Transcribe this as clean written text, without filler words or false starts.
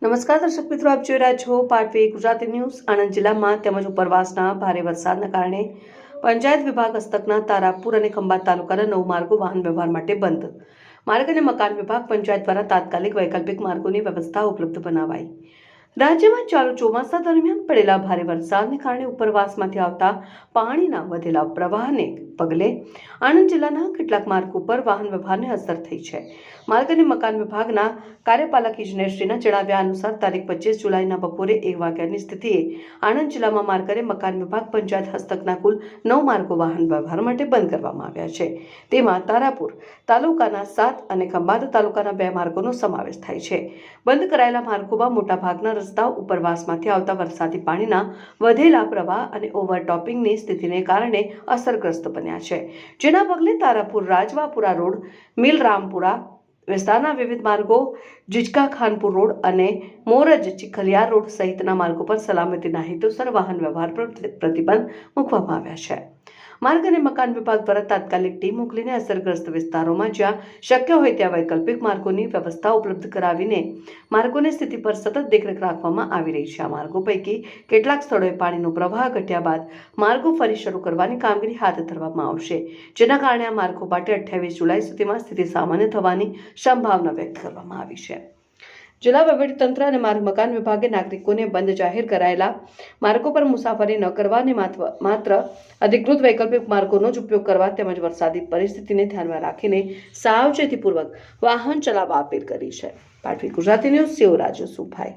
નમસ્કાર દર્શક મિત્રો, આપ જોઈ રહ્યા છો પાટવી ગુજરાતી ન્યૂઝ. આણંદ જિલ્લામાં તેમજ ઉપરવાસના ભારે વરસાદના કારણે પંચાયત વિભાગ હસ્તકના તારાપુર અને ખંભાત તાલુકાના 9 માર્ગો વાહન વ્યવહાર માટે બંધ. માર્ગ અને મકાન વિભાગ પંચાયત દ્વારા તાત્કાલિક વૈકલ્પિક માર્ગોની વ્યવસ્થા ઉપલબ્ધ બનાવાઈ. રાજ્યમાં ચાલુ ચોમાસા દરમિયાન પડેલા ભારે વરસાદને કારણે ઉપરવાસમાંથી આવતા પાણીના વધેલા પ્રવાહને પગલે આણંદ જિલ્લાના કેટલાક માર્ગો પર વાહન વ્યવહારને અસર થઈ છે. માર્ગ અને મકાન વિભાગના કાર્યપાલક ઇજનેરશ્રીના જણાવ્યા અનુસાર તારીખ 25 જુલાઈના બપોરે 1 વાગ્યાની સ્થિતિએ આણંદ જિલ્લામાં માર્ગ અને મકાન વિભાગ પંચાયત હસ્તકના કુલ 9 માર્ગો વાહન વ્યવહાર માટે બંધ કરવામાં આવ્યા છે. તેમાં તારાપુર તાલુકાના 7 અને ખંભાત તાલુકાના 2 માર્ગોનો સમાવેશ થાય છે. બંધ કરાયેલા માર્ગોમાં મોટાભાગના રસ્તાઓ ઉપરવાસમાંથી આવતા વરસાદી પાણીના વધેલા પ્રવાહ અને ઓવરટોપિંગની સ્થિતિને કારણે અસરગ્રસ્ત બન્યા છે. જેના પગલે તારાપુર રાજવાપુરા રોડ, મિલરામપુરા વિસ્તારના વિવિધ માર્ગો, જીજકા ખાનપુર રોડ અને મોરજ ચીખલિયા રોડ સહિતના માર્ગો પર સલામતીના હેતુસર વાહન વ્યવહાર પર પ્રતિબંધ મૂકવામાં આવ્યા છે. માર્ગ અને મકાન વિભાગ દ્વારા તાત્કાલિક ટીમ મોકલીને અસરગ્રસ્ત વિસ્તારોમાં જ્યાં શક્ય હોય ત્યાં વૈકલ્પિક માર્ગોની વ્યવસ્થા ઉપલબ્ધ કરાવીને માર્ગોની સ્થિતિ પર સતત દેખરેખ રાખવામાં આવી રહી છે. આ માર્ગો પૈકી કેટલાક સ્થળોએ પાણીનો પ્રવાહ ઘટ્યા બાદ માર્ગો ફરી શરૂ કરવાની કામગીરી હાથ ધરવામાં આવશે, જેના કારણે આ માર્ગો માટે 28 જુલાઈ સુધીમાં સ્થિતિ સામાન્ય થવાની સંભાવના વ્યક્ત કરવામાં આવી છે. જિલ્લા વહીવટીતંત્ર અને માર્ગ મકાન વિભાગે નાગરિકોને બંધ જાહેર કરાયેલા માર્ગો પર મુસાફરી ન કરવા અને માત્ર અધિકૃત વૈકલ્પિક માર્ગોનો જ ઉપયોગ કરવા તેમજ વરસાદી પરિસ્થિતિને ધ્યાનમાં રાખીને સાવચેતીપૂર્વક વાહન ચલાવવા અપીલ કરી છે. પાટવી ગુજરાતી ન્યૂઝ, સેવ રાજુ સુભાઈ.